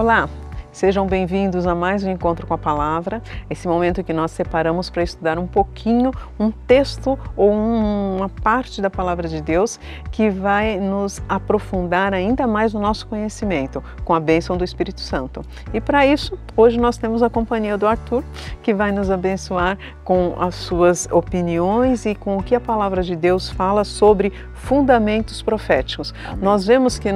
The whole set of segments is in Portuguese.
Olá, sejam bem-vindos a mais um Encontro com a Palavra, esse momento que nós separamos para estudar um pouquinho, um texto ou uma parte da Palavra de Deus que vai nos aprofundar ainda mais no nosso conhecimento, com a bênção do Espírito Santo. E para isso, hoje nós temos a companhia do Arthur, que vai nos abençoar com as suas opiniões e com o que a Palavra de Deus fala sobre fundamentos proféticos. Amém. Nós vemos que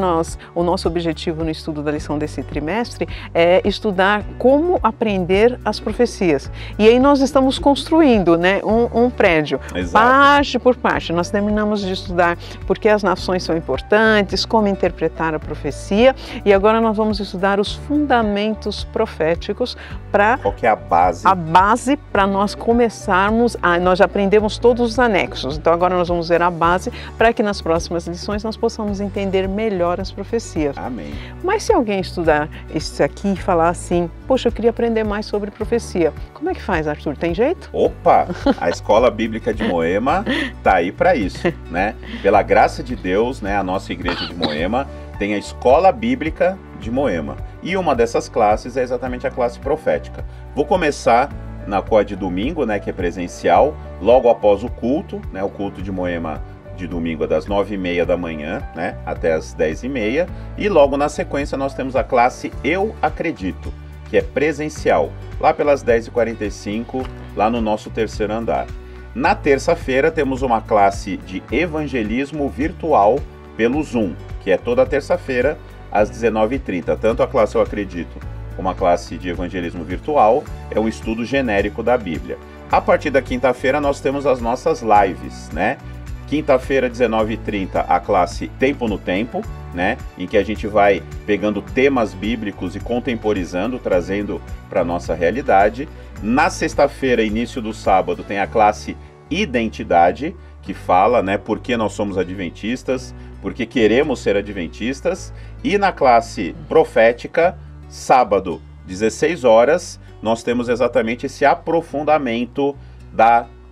o nosso objetivo no estudo da lição desse trimestre é estudar como aprender as profecias. E aí nós estamos construindo, né, um prédio, exato, parte por parte. Nós terminamos de estudar por que as nações são importantes, como interpretar a profecia, e agora nós vamos estudar os fundamentos proféticos para... Qual que é a base? A base para nós começarmos, nós já aprendemos todos os anexos, então agora nós vamos ver a base para que nas próximas lições nós possamos entender melhor as profecias. Amém. Mas se alguém estudar isso aqui e falar assim, poxa, eu queria aprender mais sobre profecia, como é que faz, Arthur? Tem jeito? Opa! A Escola Bíblica de Moema está aí para isso, né? Pela graça de Deus, né, a nossa igreja de Moema tem a Escola Bíblica de Moema. E uma dessas classes é exatamente a classe profética. Vou começar na COA de domingo, né, que é presencial, logo após o culto, né, o culto de Moema de domingo é das 9h30 da manhã, né, até as 10h30, e logo na sequência nós temos a classe Eu Acredito, que é presencial, lá pelas 10h45, lá no nosso terceiro andar. Na terça-feira temos uma classe de evangelismo virtual pelo Zoom, que é toda terça-feira às 19h30, tanto a classe Eu Acredito como a classe de evangelismo virtual é um estudo genérico da Bíblia. A partir da quinta-feira nós temos as nossas lives, né? Quinta-feira, 19h30, a classe Tempo no Tempo, né? Em que a gente vai pegando temas bíblicos e contemporizando, trazendo para a nossa realidade. Na sexta-feira, início do sábado, tem a classe Identidade, que fala, né, por que nós somos adventistas, por que queremos ser adventistas. E na classe Profética, sábado, 16 horas, nós temos exatamente esse aprofundamento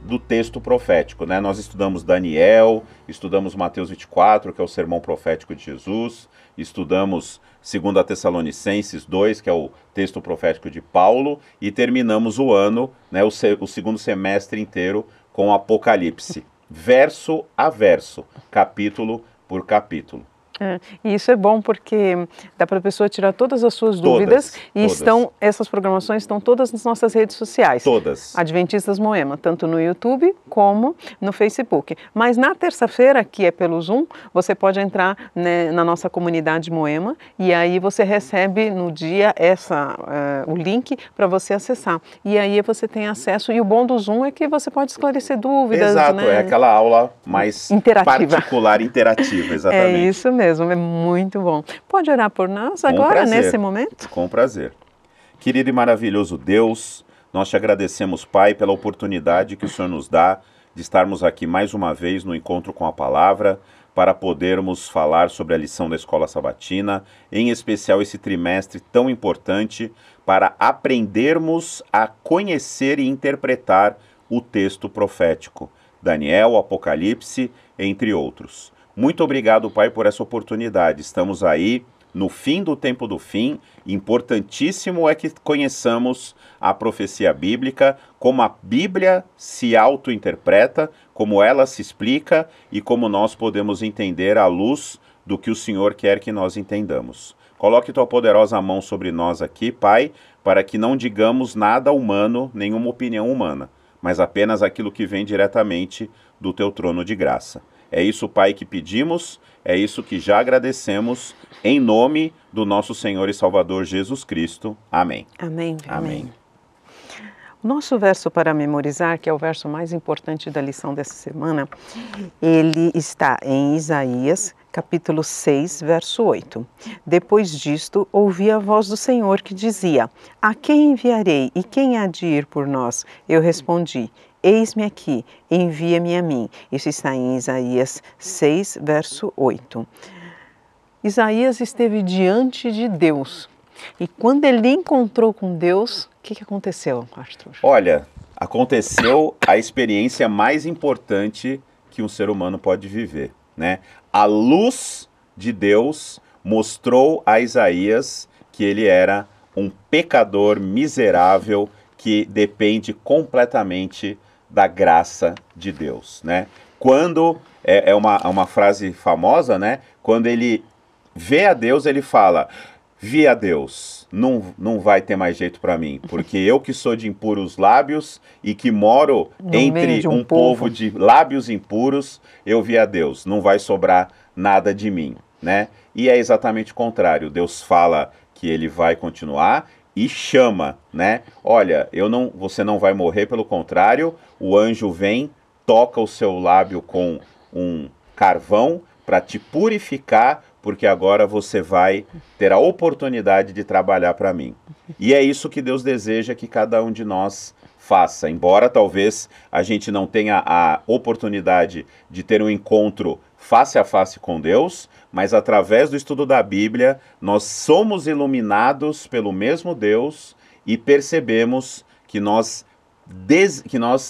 do texto profético, né? Nós estudamos Daniel, estudamos Mateus 24, que é o sermão profético de Jesus, estudamos 2 Tessalonicenses 2, que é o texto profético de Paulo, e terminamos o ano, né, o segundo semestre inteiro, com Apocalipse, verso a verso, capítulo por capítulo. E isso é bom porque dá para a pessoa tirar todas as suas dúvidas e essas programações estão todas nas nossas redes sociais. Todas. Adventistas Moema, tanto no YouTube como no Facebook. Mas na terça-feira, que é pelo Zoom, você pode entrar, né, na nossa comunidade Moema e aí você recebe no dia o link para você acessar. E aí você tem acesso, e o bom do Zoom é que você pode esclarecer dúvidas. Exato, né? É aquela aula mais interativa. Particular, interativa, exatamente. É isso mesmo. É muito bom. Pode orar por nós agora, nesse momento? Com prazer. Querido e maravilhoso Deus, nós te agradecemos, Pai, pela oportunidade que o Senhor nos dá de estarmos aqui mais uma vez no Encontro com a Palavra, para podermos falar sobre a lição da Escola Sabatina, em especial esse trimestre tão importante para aprendermos a conhecer e interpretar o texto profético, Daniel, Apocalipse, entre outros. Muito obrigado, Pai, por essa oportunidade. Estamos aí no fim do tempo do fim. Importantíssimo é que conheçamos a profecia bíblica, como a Bíblia se auto-interpreta, como ela se explica e como nós podemos entender à luz do que o Senhor quer que nós entendamos. Coloque tua poderosa mão sobre nós aqui, Pai, para que não digamos nada humano, nenhuma opinião humana, mas apenas aquilo que vem diretamente do teu trono de graça. É isso, Pai, que pedimos, é isso que já agradecemos, em nome do nosso Senhor e Salvador Jesus Cristo. Amém. Amém. Amém. O nosso verso para memorizar, que é o verso mais importante da lição dessa semana, ele está em Isaías, capítulo 6, verso 8. Depois disto, ouvi a voz do Senhor que dizia: A quem enviarei e quem há de ir por nós? Eu respondi: Eis-me aqui, envia-me a mim. Isso está em Isaías 6, verso 8. Isaías esteve diante de Deus. E quando ele encontrou com Deus, o que aconteceu, Arthur? Olha, aconteceu a experiência mais importante que um ser humano pode viver, né? A luz de Deus mostrou a Isaías que ele era um pecador miserável que depende completamente da graça de Deus, né? Quando, é uma frase famosa, né? Quando ele vê a Deus, ele fala: vi a Deus, não vai ter mais jeito para mim, porque eu que sou de impuros lábios e que moro entre um povo de lábios impuros, eu vi a Deus, não vai sobrar nada de mim, né? E é exatamente o contrário, Deus fala que ele vai continuar e chama, né? Olha, você não vai morrer, pelo contrário, o anjo vem, toca o seu lábio com um carvão para te purificar, porque agora você vai ter a oportunidade de trabalhar para mim. E é isso que Deus deseja que cada um de nós faça. Embora talvez a gente não tenha a oportunidade de ter um encontro face a face com Deus, mas através do estudo da Bíblia, nós somos iluminados pelo mesmo Deus e percebemos que nós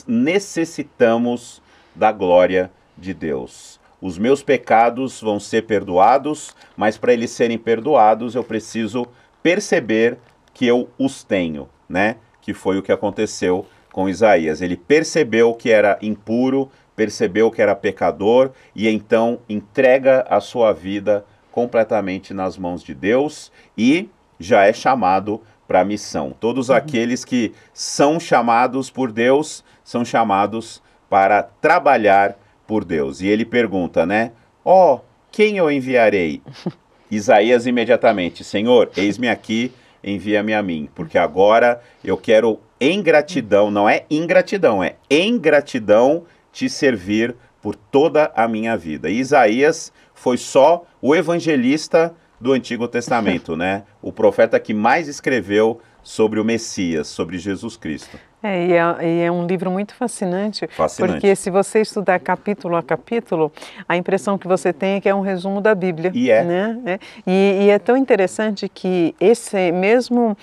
necessitamos da glória de Deus. Os meus pecados vão ser perdoados, mas para eles serem perdoados eu preciso perceber que eu os tenho, né? Que foi o que aconteceu com Isaías. Ele percebeu que era impuro, percebeu que era pecador e então entrega a sua vida completamente nas mãos de Deus e já é chamado para a missão. Todos aqueles que são chamados por Deus são chamados para trabalhar por Deus. E ele pergunta, né? Quem eu enviarei? Isaías imediatamente: Senhor, eis-me aqui, envia-me a mim, porque agora eu quero em gratidão, não é ingratidão, é em gratidão te servir por toda a minha vida. E Isaías foi só o evangelista do Antigo Testamento, né? O profeta que mais escreveu sobre o Messias, sobre Jesus Cristo. E é um livro muito fascinante, porque se você estudar capítulo a capítulo, a impressão que você tem é que é um resumo da Bíblia. Né? E é tão interessante que esse mesmo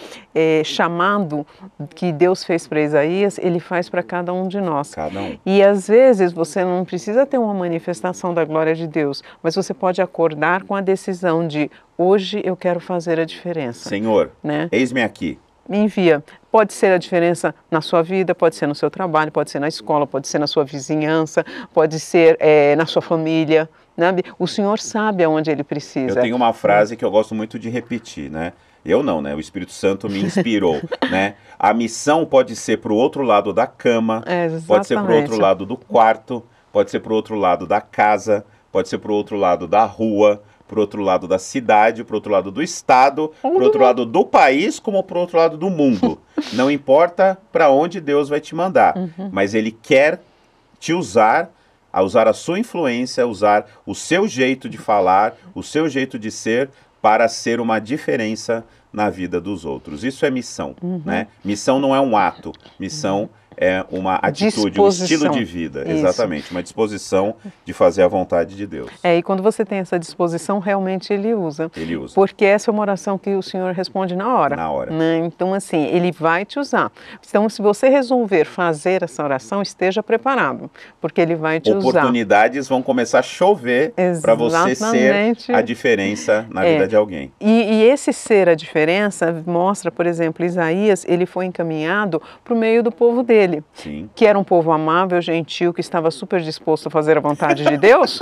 chamado que Deus fez para Isaías, ele faz para cada um de nós. Cada um. E às vezes você não precisa ter uma manifestação da glória de Deus, mas você pode acordar com a decisão de: hoje eu quero fazer a diferença. Senhor, né? Eis-me aqui. Me envia. Pode ser a diferença na sua vida, pode ser no seu trabalho, pode ser na escola, pode ser na sua vizinhança, pode ser na sua família. Né? O Senhor sabe aonde Ele precisa. Eu tenho uma frase que eu gosto muito de repetir, né? Eu não, né? O Espírito Santo me inspirou, né? A missão pode ser para o outro lado da cama, pode ser para o outro lado do quarto, pode ser para o outro lado da casa, pode ser para o outro lado da rua, para o outro lado da cidade, para o outro lado do estado, para o outro lado do país, como para o outro lado do mundo. Não importa para onde Deus vai te mandar, mas Ele quer te usar, a usar a sua influência, usar o seu jeito de falar, o seu jeito de ser, para ser uma diferença na vida dos outros. Isso é missão, né? Missão não é um ato, missão é uma atitude, um estilo de vida. Isso. Exatamente, uma disposição de fazer a vontade de Deus. E quando você tem essa disposição, realmente Ele usa. Ele usa. Porque essa é uma oração que o Senhor responde na hora. Na hora. Né? Então, assim, Ele vai te usar. Então, se você resolver fazer essa oração, esteja preparado, porque Ele vai te usar. Oportunidades vão começar a chover para você ser a diferença na vida de alguém. E esse ser a diferença mostra, por exemplo, Isaías, ele foi encaminhado para o meio do povo dele. Sim. Que era um povo amável, gentil, que estava super disposto a fazer a vontade de Deus?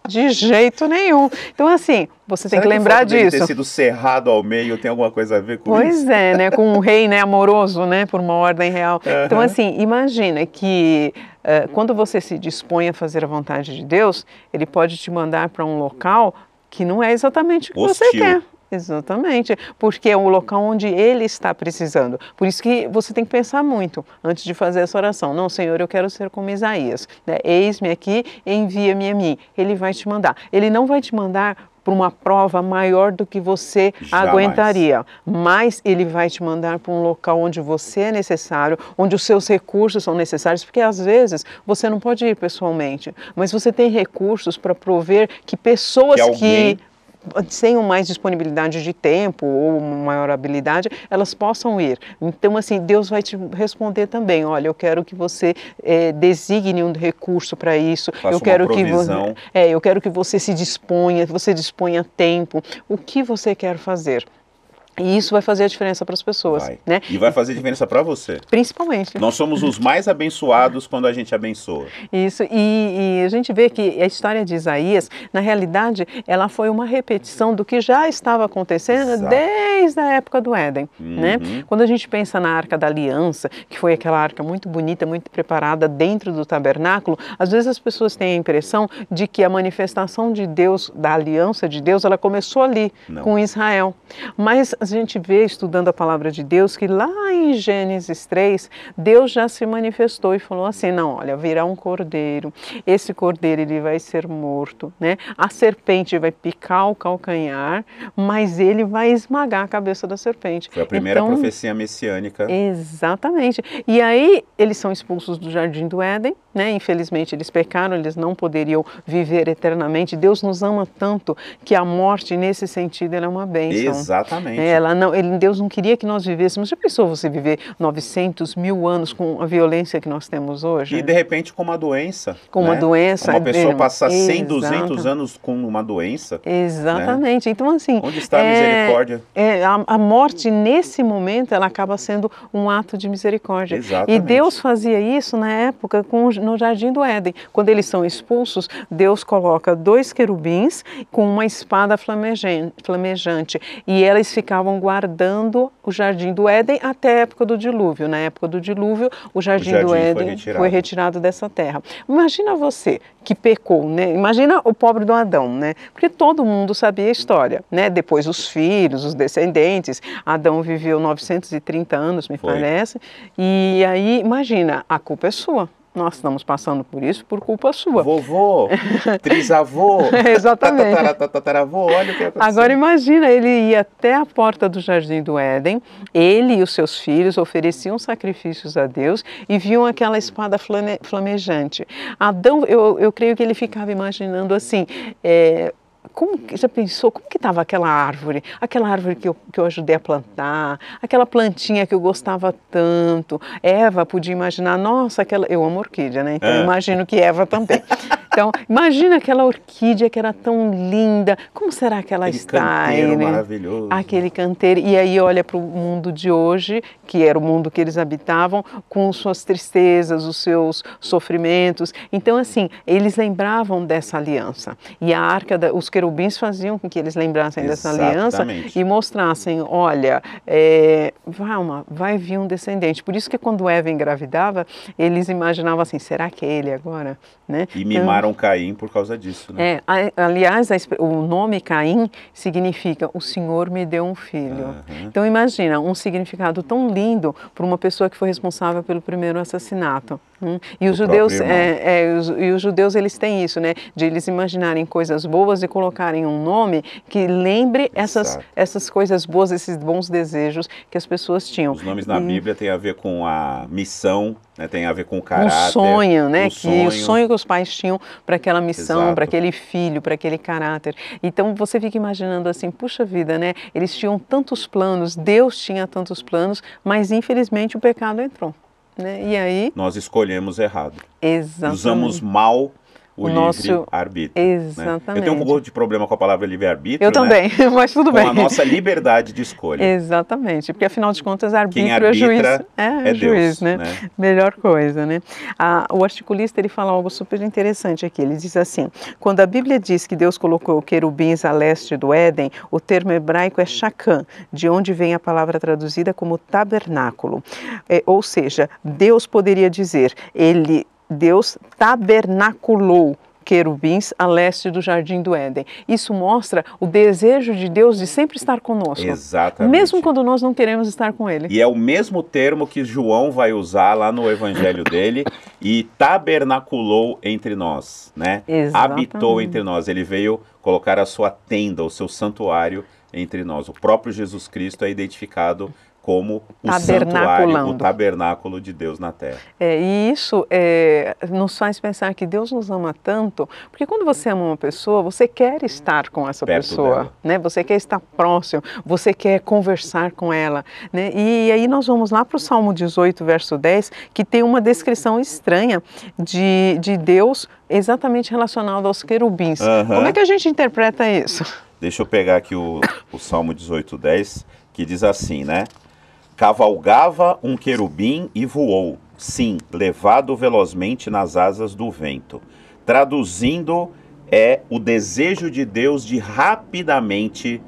De jeito nenhum. Então, assim, você tem que lembrar disso. Ter sido cerrado ao meio tem alguma coisa a ver com isso? Pois é, né? Com um rei, né, amoroso, né? Por uma ordem real. Então, assim, imagina que quando você se dispõe a fazer a vontade de Deus, Ele pode te mandar para um local que não é exatamente o que você quer. Exatamente, porque é o local onde Ele está precisando. Por isso que você tem que pensar muito antes de fazer essa oração. Não, Senhor, eu quero ser como Isaías. Né? Eis-me aqui, envia-me a mim. Ele vai te mandar. Ele não vai te mandar para uma prova maior do que você aguentaria, mas Ele vai te mandar para um local onde você é necessário, onde os seus recursos são necessários, porque às vezes você não pode ir pessoalmente, mas você tem recursos para prover que pessoas que tenham mais disponibilidade de tempo ou maior habilidade, elas possam ir. Então, assim, Deus vai te responder também. Olha, eu quero que você designe um recurso para isso. Eu quero que você se disponha, tempo. O que você quer fazer? E isso vai fazer a diferença para as pessoas, Vai. né? E vai fazer diferença para você. Principalmente. Nós somos os mais abençoados quando a gente abençoa. Isso, e a gente vê que a história de Isaías, na realidade, ela foi uma repetição do que já estava acontecendo Exato. desde a época do Éden, né? Quando a gente pensa na Arca da Aliança, que foi aquela arca muito bonita, muito preparada dentro do tabernáculo, às vezes as pessoas têm a impressão de que a manifestação de Deus, da aliança de Deus, ela começou ali, com Israel. Mas a gente vê, estudando a palavra de Deus, que lá em Gênesis 3, Deus já se manifestou e falou assim, não, olha, virá um cordeiro, esse cordeiro ele vai ser morto, né? A serpente vai picar o calcanhar, mas ele vai esmagar a cabeça da serpente. Foi a primeira profecia messiânica. Exatamente. E aí eles são expulsos do Jardim do Éden, né? Infelizmente eles pecaram, eles não poderiam viver eternamente. Deus nos ama tanto que a morte, nesse sentido, ela é uma bênção. Exatamente. Deus não queria que nós vivêssemos. Já pensou você viver 900, 1000 anos com a violência que nós temos hoje? E de repente com uma doença. Com uma doença. Uma pessoa passar 100, Exato. 200 anos com uma doença. Exatamente. Né? Então assim... Onde está a misericórdia? A morte, nesse momento, ela acaba sendo um ato de misericórdia. Exatamente. E Deus fazia isso na época no Jardim do Éden. Quando eles são expulsos, Deus coloca 2 querubins com uma espada flamejante. E eles ficavam guardando o Jardim do Éden até a época do dilúvio. Na época do dilúvio, o Jardim do Éden foi retirado dessa terra. Imagina você que pecou, né? Imagina o pobre do Adão, né? Porque todo mundo sabia a história, né? Depois os filhos, os descendentes. Adão viveu 930 anos, me parece. E aí, imagina, a culpa é sua. Nós estamos passando por isso por culpa sua. Vovô, trisavô, exatamente. Tataravô, olha o que aconteceu. Agora imagina, ele ia até a porta do Jardim do Éden, ele e os seus filhos ofereciam sacrifícios a Deus e viam aquela espada flamejante. Adão, eu creio que ele ficava imaginando assim... já pensou, como que estava aquela árvore que eu ajudei a plantar, aquela plantinha que eu gostava tanto? Eva podia imaginar, nossa, eu amo orquídea, né? Então eu imagino que Eva também. Então, imagina aquela orquídea que era tão linda, como será que ela está? Aquele canteiro maravilhoso. Aquele canteiro, e aí olha para o mundo de hoje, que era o mundo que eles habitavam, com suas tristezas, os seus sofrimentos. Então, assim, eles lembravam dessa aliança. E a arca, os querubins faziam com que eles lembrassem dessa aliança e mostrassem, olha, vai vir um descendente. Por isso que quando Eva engravidava, eles imaginavam assim, será que é ele agora? Né? E mimaram Caim por causa disso. Né? Aliás, o nome Caim significa o Senhor me deu um filho. Então imagina, um significado tão lindo para uma pessoa que foi responsável pelo primeiro assassinato. E os judeus eles têm isso, né? De eles imaginarem coisas boas e colocarem um nome que lembre essas coisas boas, esses bons desejos que as pessoas tinham. Os nomes na Bíblia têm a ver com a missão, né? Tem a ver com o caráter. Um sonho, né? O sonho que os pais tinham para aquela missão, para aquele filho, para aquele caráter. Então você fica imaginando assim, puxa vida, né? Eles tinham tantos planos, Deus tinha tantos planos, mas infelizmente o pecado entrou. Né? E aí... Nós escolhemos errado. Exatamente. Usamos mal o livre-arbítrio. Exatamente. Né? Eu tenho um pouco de problema com a palavra livre-arbítrio. Eu também, mas tudo bem. Com a nossa liberdade de escolha. Exatamente, porque afinal de contas, arbítrio quem arbitra é juiz. É juiz, Deus, né? Melhor coisa, né? O articulista ele fala algo super interessante aqui. Ele diz assim: quando a Bíblia diz que Deus colocou querubins a leste do Éden, o termo hebraico é shakam, de onde vem a palavra traduzida como tabernáculo. Ou seja, Deus poderia dizer, Deus tabernaculou querubins a leste do Jardim do Éden. Isso mostra o desejo de Deus de sempre estar conosco. Exatamente. Mesmo quando nós não queremos estar com Ele. E é o mesmo termo que João vai usar lá no evangelho dele, e tabernaculou entre nós, né? Exatamente. Habitou entre nós. Ele veio colocar a sua tenda, o seu santuário entre nós. O próprio Jesus Cristo é identificado como o santuário, o tabernáculo de Deus na terra. E isso nos faz pensar que Deus nos ama tanto, porque quando você ama uma pessoa, você quer estar com essa pessoa, né? Você quer estar próximo, você quer conversar com ela, né? E aí nós vamos lá para o Salmo 18, verso 10, que tem uma descrição estranha de Deus exatamente relacionado aos querubins. Como é que a gente interpreta isso? Deixa eu pegar aqui o Salmo 18, 10, que diz assim, né? Cavalgava um querubim e voou, sim, levado velozmente nas asas do vento. Traduzindo, é o desejo de Deus de rapidamente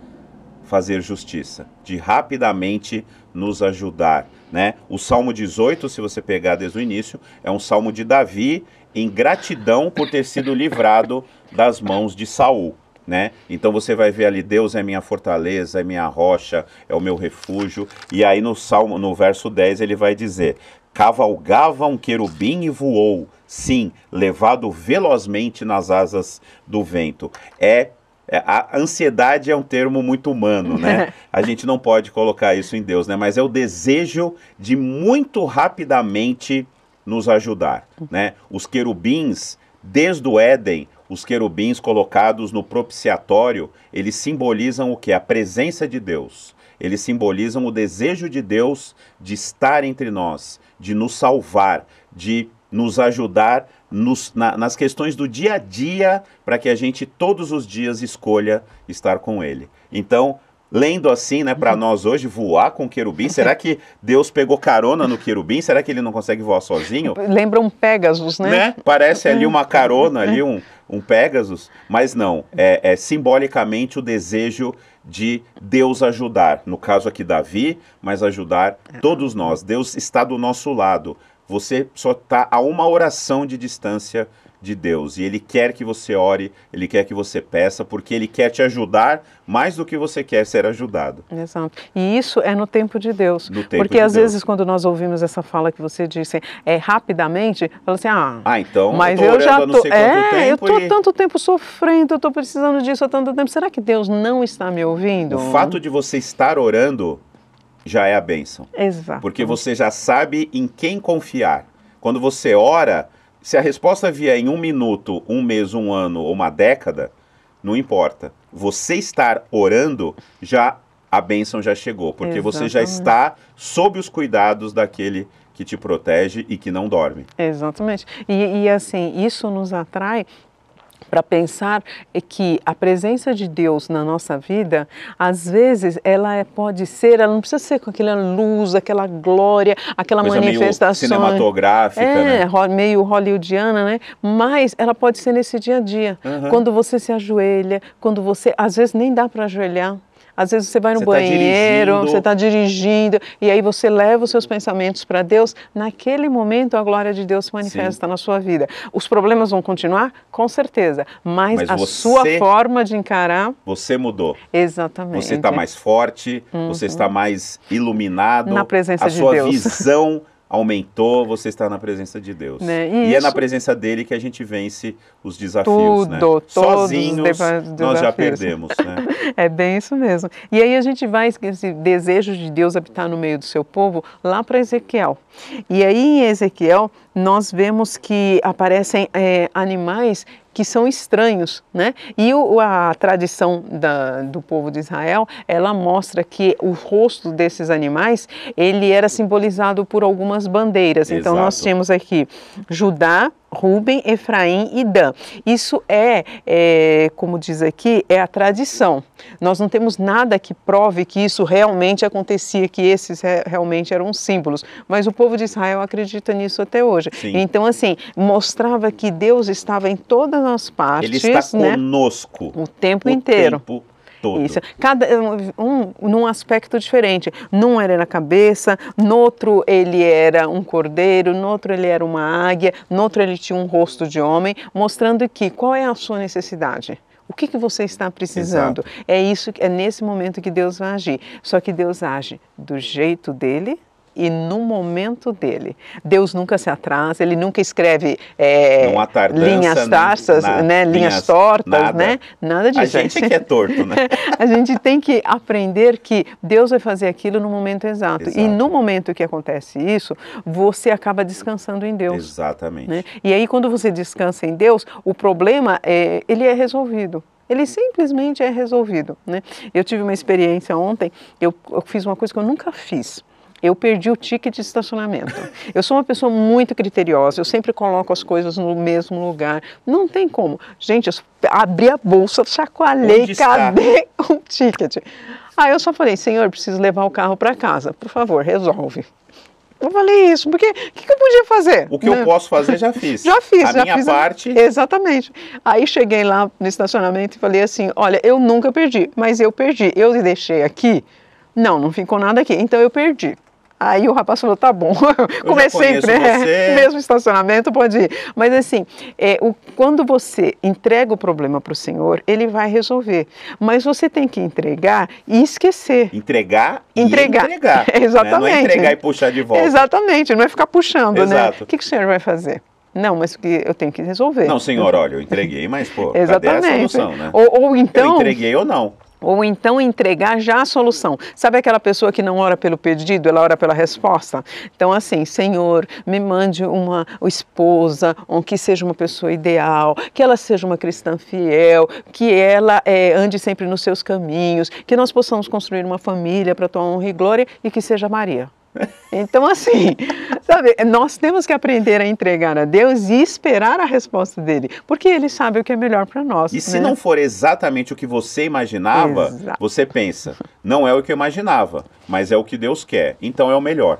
fazer justiça, de rapidamente nos ajudar, né? O Salmo 18, se você pegar desde o início, é um salmo de Davi em gratidão por ter sido livrado das mãos de Saul, né? Então você vai ver ali, Deus é minha fortaleza, é minha rocha, é o meu refúgio. E aí no Salmo, no verso 10, ele vai dizer: cavalgava um querubim e voou, sim, levado velozmente nas asas do vento. A ansiedade é um termo muito humano, né? A gente não pode colocar isso em Deus, né? Mas é o desejo de muito rapidamente nos ajudar, né? Os querubins, desde o Éden, os querubins colocados no propiciatório, eles simbolizam o quê? A presença de Deus. Eles simbolizam o desejo de Deus de estar entre nós, de nos salvar, de nos ajudar nas questões do dia a dia, para que a gente todos os dias escolha estar com Ele. Então, lendo assim, né, para nós hoje, voar com o querubim, será que Deus pegou carona no querubim? Será que ele não consegue voar sozinho? Lembra um Pégasus, né? Parece ali uma carona, ali um Pégasus, mas não, é simbolicamente o desejo de Deus ajudar, no caso aqui Davi, mas ajudar todos nós. Deus está do nosso lado. Você só está a uma oração de distância de Deus. E Ele quer que você ore, Ele quer que você peça, porque Ele quer te ajudar mais do que você quer ser ajudado. Exato. E isso é no tempo de Deus. Porque às vezes quando nós ouvimos essa fala que você disse, rapidamente, fala assim, então mas eu já não sei quanto tempo. Eu estou tanto tempo sofrendo, eu estou precisando disso há tanto tempo. Será que Deus não está me ouvindo? O fato de você estar orando já é a bênção. Exato. Porque você já sabe em quem confiar. Quando você ora, se a resposta vier em 1 minuto, 1 mês, 1 ano ou uma década, não importa. Você estar orando, a bênção já chegou. Porque você já está sob os cuidados daquele que te protege e que não dorme. Exatamente. E assim, isso nos atrai para pensar que a presença de Deus na nossa vida, às vezes, ela não precisa ser com aquela luz, aquela glória, aquela coisa manifestação meio cinematográfica, né? Meio hollywoodiana, né? Mas ela pode ser nesse dia a dia. Quando você se ajoelha, às vezes nem dá para ajoelhar. Às vezes você vai no banheiro, você está dirigindo, e aí você leva os seus pensamentos para Deus. Naquele momento, a glória de Deus se manifesta na sua vida. Os problemas vão continuar? Com certeza. Mas a sua forma de encarar... Você mudou. Exatamente. Você está mais forte, você está mais iluminado. Na presença de Deus. A sua visão aumentou, você está na presença de Deus. Né? E é na presença dele que a gente vence os desafios. Sozinhos, nós já perdemos. Né? É bem isso mesmo. E aí a gente vai, esse desejo de Deus habitar no meio do seu povo, lá para Ezequiel. E aí em Ezequiel, nós vemos que aparecem animais que são estranhos, né? E a tradição do povo de Israel, ela mostra que o rosto desses animais, ele era simbolizado por algumas bandeiras. Exato. Então nós temos aqui Judá, Ruben, Efraim e Dan. Isso como diz aqui, é a tradição. Nós não temos nada que prove que isso realmente acontecia, que esses realmente eram símbolos. Mas o povo de Israel acredita nisso até hoje. Sim. Então, assim, mostrava que Deus estava em todas as partes. Ele está conosco. O tempo inteiro. Todo. Isso. Num aspecto diferente. Num era na cabeça, no outro ele era um cordeiro, no outro ele era uma águia, no outro ele tinha um rosto de homem, mostrando que qual é a sua necessidade. O que você está precisando? Exato. É nesse momento que Deus vai agir. Só que Deus age do jeito dele e no momento dele. Deus nunca se atrasa, ele nunca escreve linhas tarsas, linhas tortas, nada disso. A gente que é torto, né? A gente tem que aprender que Deus vai fazer aquilo no momento exato. E no momento que acontece isso, você acaba descansando em Deus. Exatamente. Né? E aí quando você descansa em Deus, o problema ele é resolvido. Ele simplesmente é resolvido. Né? Eu tive uma experiência ontem, eu fiz uma coisa que eu nunca fiz. Eu perdi o ticket de estacionamento. Eu sou uma pessoa muito criteriosa, eu sempre coloco as coisas no mesmo lugar. Não tem como. Gente, eu abri a bolsa, chacoalhei, cadê o ticket? Aí eu só falei, Senhor, preciso levar o carro para casa, por favor, resolve. Eu falei isso, porque o que eu podia fazer? O que eu posso fazer, já fiz. Já fiz. A minha parte... Exatamente. Aí cheguei lá no estacionamento e falei assim, olha, eu nunca perdi, mas eu perdi. Eu deixei aqui, não ficou nada aqui, então eu perdi. Aí o rapaz falou, tá bom, como é sempre, mesmo estacionamento, pode ir. Mas assim, quando você entrega o problema para o Senhor, Ele vai resolver. Mas você tem que entregar e esquecer. Entregar. Exatamente. Né? Não é entregar e puxar de volta. Exatamente, não é ficar puxando, Exato. né? O que o Senhor vai fazer? Não, mas que eu tenho que resolver. Não, Senhor, olha, eu entreguei, mas pô, exatamente. Cadê a solução, né? Ou então... Eu entreguei ou não. Ou então entregar já a solução. Sabe aquela pessoa que não ora pelo pedido, ela ora pela resposta? Então assim, Senhor, me mande uma esposa, que seja uma pessoa ideal, que ela seja uma cristã fiel, que ela ande sempre nos seus caminhos, que nós possamos construir uma família para tua honra e glória e que seja Maria. Então assim, sabe, nós temos que aprender a entregar a Deus e esperar a resposta dele, porque ele sabe o que é melhor para nós. E se não for exatamente o que você imaginava, você pensa, não é o que eu imaginava, mas é o que Deus quer, então é o melhor.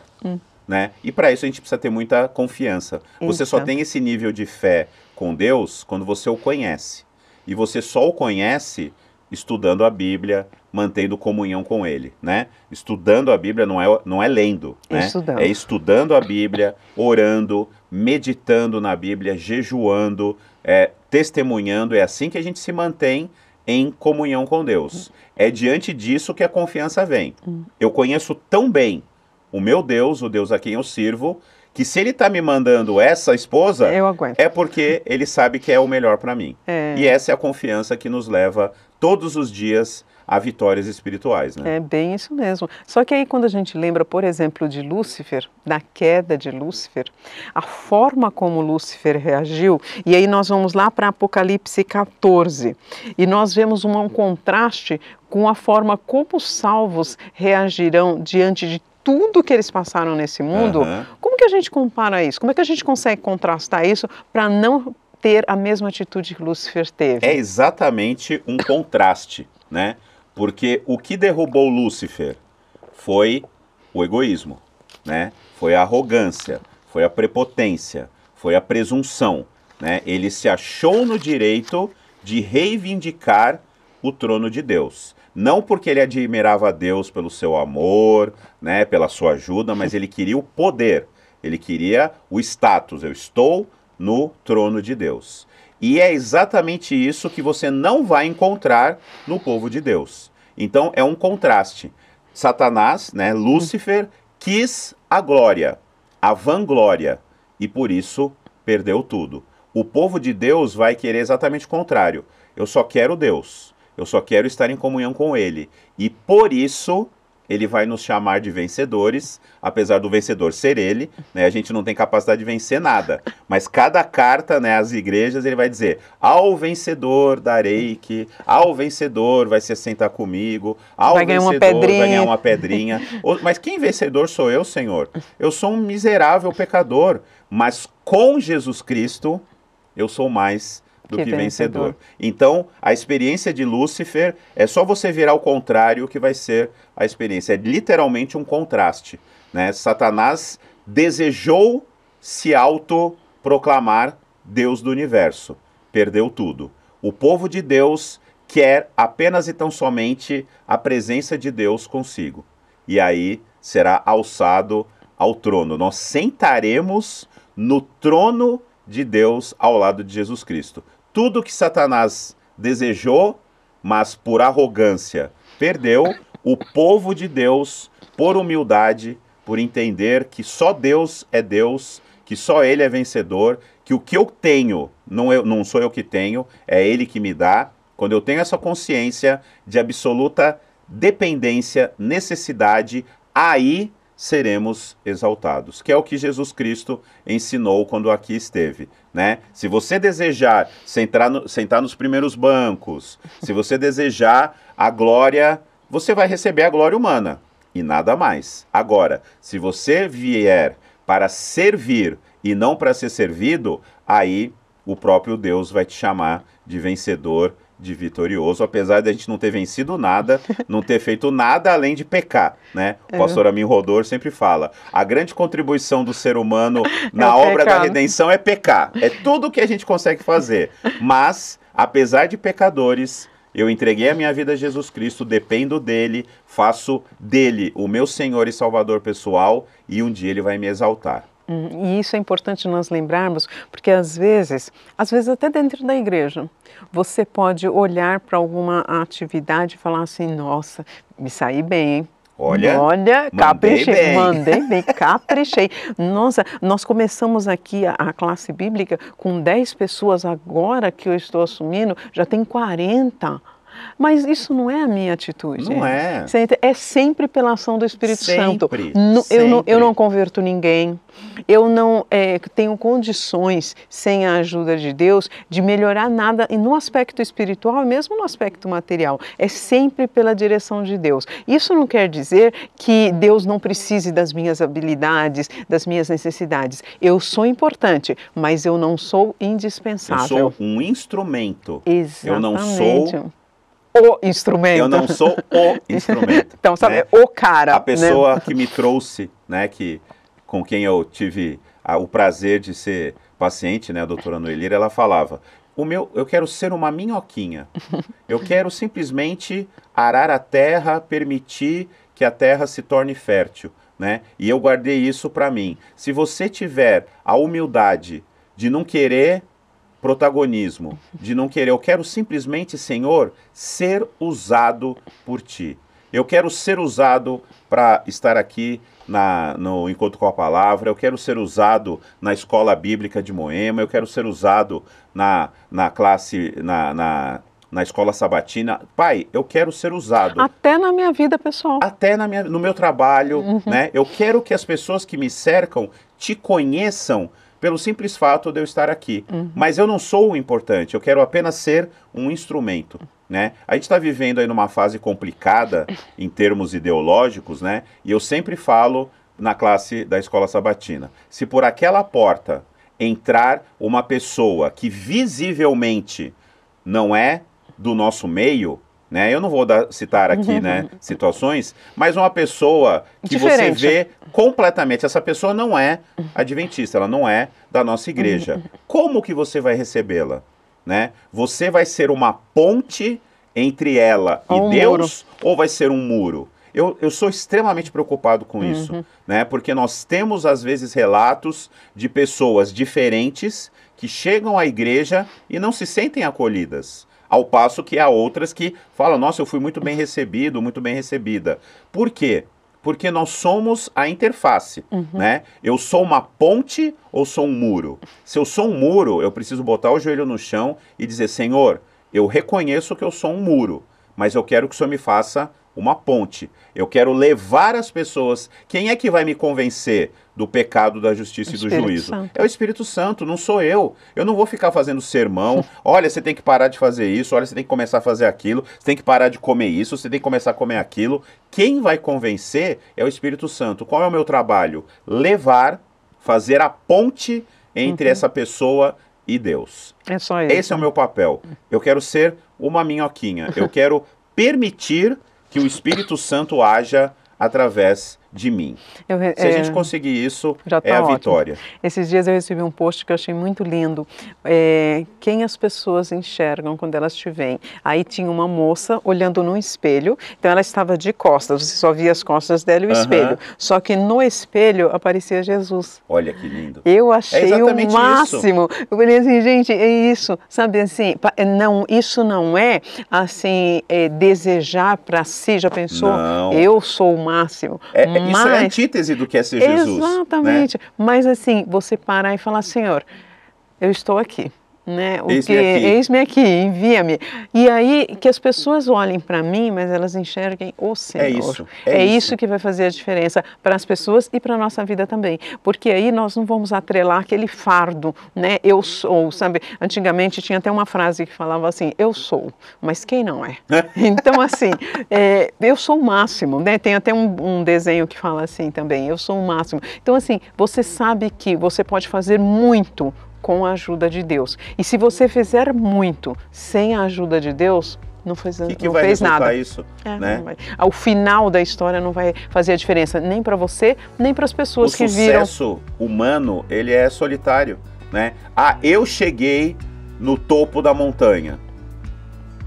Né? E para isso a gente precisa ter muita confiança. Você só tem esse nível de fé com Deus quando você o conhece. E você só o conhece estudando a Bíblia, mantendo comunhão com Ele, né? Estudando a Bíblia não é lendo, né? É estudando a Bíblia, orando, meditando na Bíblia, jejuando, testemunhando. É assim que a gente se mantém em comunhão com Deus. É diante disso que a confiança vem. Eu conheço tão bem o meu Deus, o Deus a quem eu sirvo, que se Ele está me mandando essa esposa, é porque Ele sabe que é o melhor para mim. E essa é a confiança que nos leva todos os dias a vitórias espirituais, né? É bem isso mesmo. Só que aí quando a gente lembra, por exemplo, de Lúcifer, da queda de Lúcifer, a forma como Lúcifer reagiu, e aí nós vamos lá para Apocalipse 14, e nós vemos um contraste com a forma como os salvos reagirão diante de tudo que eles passaram nesse mundo. Como que a gente compara isso? Como é que a gente consegue contrastar isso para não ter a mesma atitude que Lúcifer teve? É exatamente um contraste, né? Porque o que derrubou Lúcifer foi o egoísmo, né? Foi a arrogância, foi a prepotência, foi a presunção, né? Ele se achou no direito de reivindicar o trono de Deus. Não porque ele admirava a Deus pelo seu amor, né, pela sua ajuda, mas ele queria o poder, ele queria o status. Eu estou no trono de Deus. E é exatamente isso que você não vai encontrar no povo de Deus. Então é um contraste. Satanás, né, Lúcifer, quis a glória, a vanglória, e por isso perdeu tudo. O povo de Deus vai querer exatamente o contrário. Eu só quero Deus, eu só quero estar em comunhão com Ele. E por isso Ele vai nos chamar de vencedores, apesar do vencedor ser Ele, né? A gente não tem capacidade de vencer nada. Mas cada carta, né, às igrejas, Ele vai dizer: ao vencedor darei que, ao vencedor vai se sentar comigo, ao vai vencedor vai ganhar uma pedrinha. Mas quem vencedor sou eu, Senhor? Eu sou um miserável pecador, mas com Jesus Cristo eu sou mais do que vencedor. Então, a experiência de Lúcifer é só você virar ao contrário que vai ser a experiência. É literalmente um contraste, né? Satanás desejou se autoproclamar Deus do universo. Perdeu tudo. O povo de Deus quer apenas e tão somente a presença de Deus consigo. E aí será alçado ao trono. Nós sentaremos no trono de Deus ao lado de Jesus Cristo. Tudo que Satanás desejou, mas por arrogância perdeu, o povo de Deus, por humildade, por entender que só Deus é Deus, que só Ele é vencedor, que o que eu tenho não sou eu que tenho, é Ele que me dá. Quando eu tenho essa consciência de absoluta dependência, necessidade, aí seremos exaltados, que é o que Jesus Cristo ensinou quando aqui esteve, né? Se você desejar sentar nos primeiros bancos, se você desejar a glória, você vai receber a glória humana e nada mais. Agora, se você vier para servir e não para ser servido, aí o próprio Deus vai te chamar de vencedor, de vitorioso, apesar de a gente não ter vencido nada, não ter feito nada além de pecar, né? O pastor Amin Rodor sempre fala, a grande contribuição do ser humano na obra da redenção é pecar. É tudo que a gente consegue fazer. Mas, apesar de pecadores, eu entreguei a minha vida a Jesus Cristo, dependo dele, faço dele o meu Senhor e Salvador pessoal e um dia ele vai me exaltar. E isso é importante nós lembrarmos, porque às vezes até dentro da igreja, você pode olhar para alguma atividade e falar assim, nossa, me saí bem, hein? Olha, caprichei, mandei bem, caprichei. Nossa, nós começamos aqui a classe bíblica com 10 pessoas, agora que eu estou assumindo, já tem 40. Mas isso não é a minha atitude. Não é. É sempre pela ação do Espírito Santo. Sempre. Eu não converto ninguém. Eu não tenho condições, sem a ajuda de Deus, de melhorar nada e no aspecto espiritual, mesmo no aspecto material. É sempre pela direção de Deus. Isso não quer dizer que Deus não precise das minhas habilidades, das minhas necessidades. Eu sou importante, mas eu não sou indispensável. Eu sou um instrumento. Exatamente. Eu não sou o instrumento. Eu não sou o instrumento. Então, sabe, né? O cara. A pessoa que me trouxe, né, com quem eu tive o prazer de ser paciente, né, a doutora Noelira, ela falava, eu quero ser uma minhoquinha. Eu quero simplesmente arar a terra, permitir que a terra se torne fértil, né? E eu guardei isso para mim. Se você tiver a humildade de não querer protagonismo, de não querer, eu quero simplesmente, Senhor, ser usado por Ti. Eu quero ser usado para estar aqui no Encontro com a Palavra, eu quero ser usado na Escola Bíblica de Moema, eu quero ser usado na classe, na Escola Sabatina. Pai, eu quero ser usado. Até na minha vida pessoal. Até no meu trabalho, né? Eu quero que as pessoas que me cercam Te conheçam pelo simples fato de eu estar aqui. Mas eu não sou o importante, eu quero apenas ser um instrumento, né? A gente está vivendo aí numa fase complicada em termos ideológicos, né? E eu sempre falo na classe da Escola Sabatina, se por aquela porta entrar uma pessoa que visivelmente não é do nosso meio, né? Eu não vou citar aqui, né, situações, mas uma pessoa que diferente. Você vê completamente, essa pessoa não é adventista, ela não é da nossa igreja. Como que você vai recebê-la? Né? Você vai ser uma ponte entre ela e Deus ou vai ser um muro? Eu sou extremamente preocupado com isso, né? Porque nós temos às vezes relatos de pessoas diferentes que chegam à igreja e não se sentem acolhidas. Ao passo que há outras que falam, nossa, eu fui muito bem recebido, muito bem recebida. Por quê? Porque nós somos a interface, né? Eu sou uma ponte ou sou um muro? Se eu sou um muro, eu preciso botar o joelho no chão e dizer, Senhor, eu reconheço que eu sou um muro, mas eu quero que o Senhor me faça uma ponte. Eu quero levar as pessoas. Quem é que vai me convencer do pecado, da justiça e do juízo? Santo. É o Espírito Santo, não sou eu. Eu não vou ficar fazendo sermão. Olha, você tem que parar de fazer isso. Olha, você tem que começar a fazer aquilo. Você tem que parar de comer isso. Você tem que começar a comer aquilo. Quem vai convencer é o Espírito Santo. Qual é o meu trabalho? Levar, fazer a ponte entre essa pessoa e Deus. É só isso. Esse é o meu papel. Eu quero ser uma minhoquinha. Eu quero permitir que o Espírito Santo haja através de mim. Se a gente conseguir isso, é a vitória. Esses dias eu recebi um post que eu achei muito lindo. Quem as pessoas enxergam quando elas te veem? Aí tinha uma moça olhando num espelho, então ela estava de costas, você só via as costas dela e o espelho. Só que no espelho aparecia Jesus. Olha que lindo. Eu achei o máximo. Isso. Eu falei assim, gente, é isso. Sabe assim, não, isso não é assim, desejar para si, já pensou? Não. Eu sou o máximo. Isso é a antítese do que é ser Jesus. Exatamente. Né? Mas assim, você parar e falar, Senhor, eu estou aqui. Né? Eis-me aqui, envia-me. E aí, que as pessoas olhem para mim, mas elas enxerguem o Senhor. É isso que vai fazer a diferença para as pessoas e para a nossa vida também. Porque aí nós não vamos atrelar aquele fardo, né? Eu sou, sabe? Antigamente tinha até uma frase que falava assim, eu sou, mas quem não é? Então, assim, eu sou o máximo, né? Tem até um desenho que fala assim também, eu sou o máximo. Então, assim, você sabe que você pode fazer muito com a ajuda de Deus. E se você fizer muito sem a ajuda de Deus, não fez, que não vai fez nada. Isso, né? O final da história não vai fazer a diferença nem para você, nem para as pessoas que viram. O sucesso humano, ele é solitário, né? Ah, eu cheguei no topo da montanha.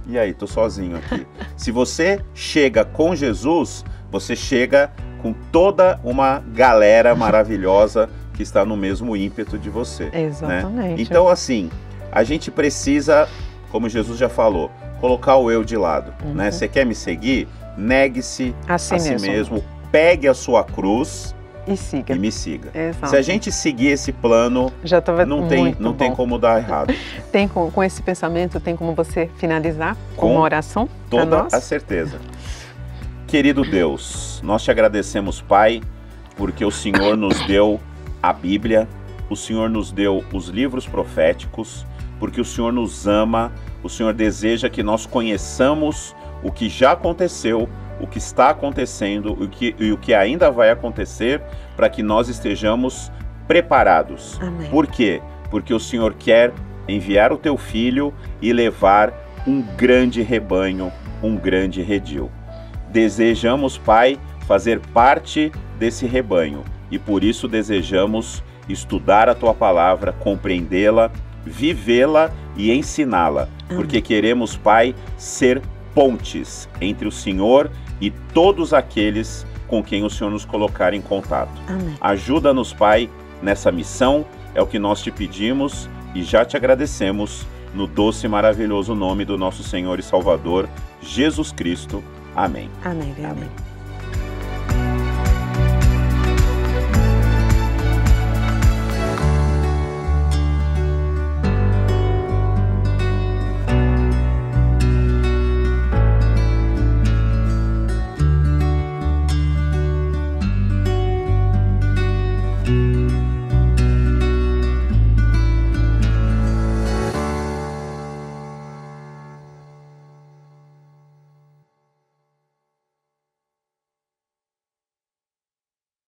E aí, tô sozinho aqui. Se você chega com Jesus, você chega com toda uma galera maravilhosa que está no mesmo ímpeto de você. Exatamente. Né? Então, assim, a gente precisa, como Jesus já falou, colocar o eu de lado, né? Você quer me seguir? Negue-se a si mesmo, pegue a sua cruz e siga. E me siga. Exato. Se a gente seguir esse plano, já não tem como dar errado. Tem com esse pensamento, tem como você finalizar com uma oração? Toda a certeza. Querido Deus, nós te agradecemos, Pai, porque o Senhor nos deu a Bíblia, o Senhor nos deu os livros proféticos, porque o Senhor nos ama, o Senhor deseja que nós conheçamos o que já aconteceu, o que está acontecendo e o que ainda vai acontecer, para que nós estejamos preparados. Amém. Por quê? Porque o Senhor quer enviar o teu Filho e levar um grande rebanho, um grande redil. Desejamos, Pai, fazer parte desse rebanho e por isso desejamos estudar a tua palavra, compreendê-la, vivê-la e ensiná-la, porque queremos, Pai, ser pontes entre o Senhor e todos aqueles com quem o Senhor nos colocar em contato. Amém. Ajuda-nos, Pai, nessa missão, é o que nós te pedimos e já te agradecemos no doce e maravilhoso nome do nosso Senhor e Salvador, Jesus Cristo. Amém. Amém. Amém. Amém.